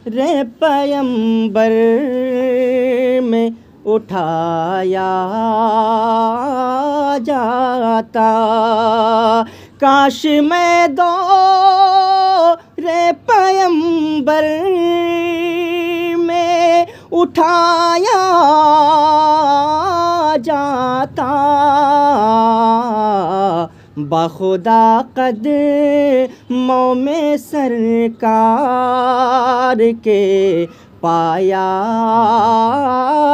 रे पैगंबर में उठाया जाता। काश मैं दो रे पैगंबर में उठाया जाता। बाखुदा कदमों में सरकार के पाया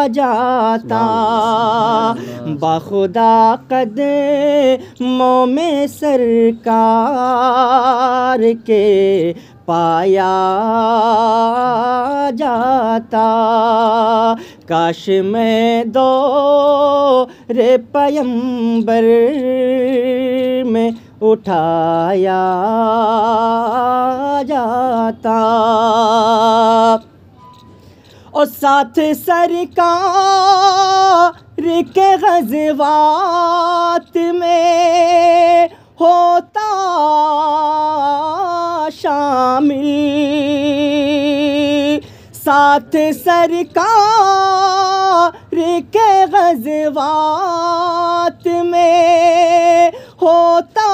जाता। बाखुदा कदमों में सरकार के पाया जाता। काश मैं दो रे पैगंबर में उठाया जाता। और साथ सरकार के ग़ज़वात में होता शामिल। साथ सरकार के ग़ज़वात में होता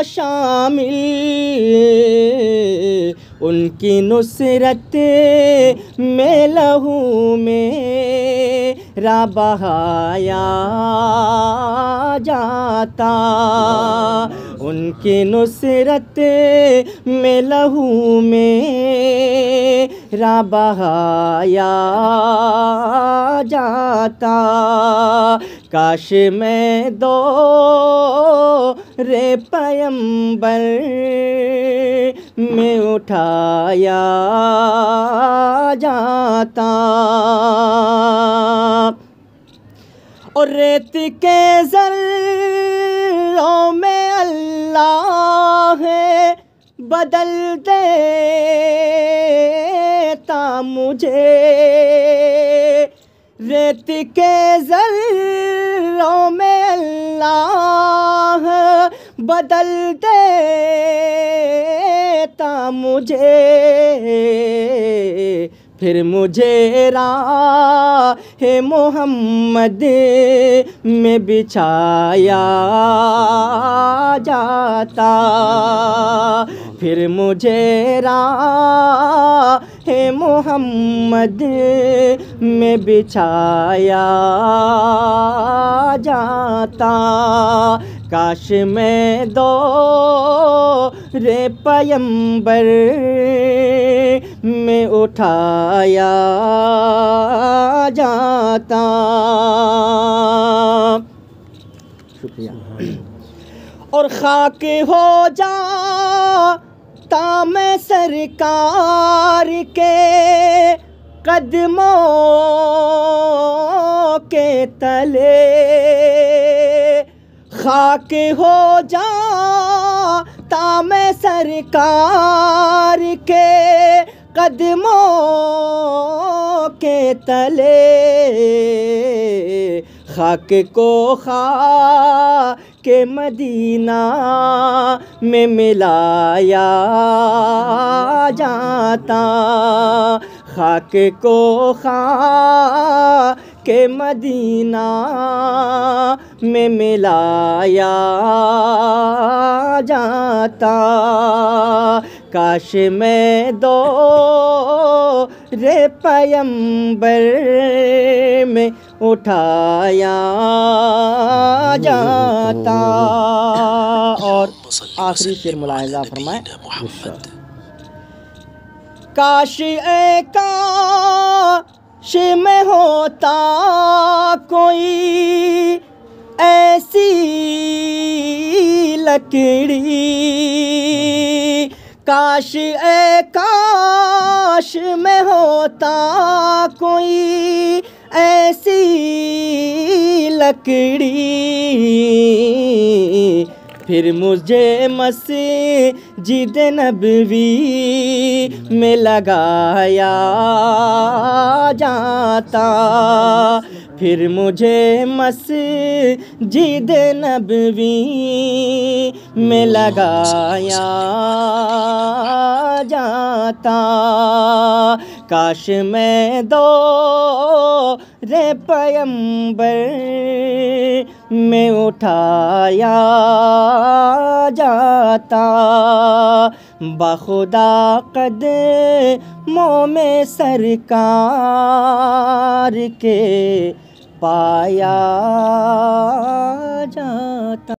शामिल। उनकी नुसरत में लहू मेरा बहाया जाता। उनकी नुसरत में लहू मेरा बहाया जाता। काश मैं दो रे पैगंबर में उठाया जाता। और रेत के ज़र्रों में अल्लाह बदल देता मुझे। रेत के ज़र्रों में अल्लाह बदल देता मुझे। फिर मुझे राह मोहम्मद में बिछाया जाता। फिर मुझे राह मोहम्मद में बिछाया जाता। काश मैं दो रे पैगंबर में उठाया जाता। शुक्रिया। और खाक हो जाता मैं सरकार के कदमों के तले। खाक हो जाता मैं सरकार के कदमों के तले। खाक को के मदीना में मिलाया जाता। खाक को के मदीना में मिलाया जाता। काश मैं दो रे पैगंबर में उठाया जाता। और आखिरी शेर मुलाहिज़ा फरमाए। काश काश में होता कोई ऐसी लकड़ी। काश काश में होता कोई ऐसी लकड़ी। फिर मुझे मस्जिद नबवी में लगाया जाता। फिर मुझे मस्जिद नबवी में लगाया जाता। काश मैं दो रे पैगंबर में उठाया जाता। बखुदा कदमों में सरकार के पाया जाता।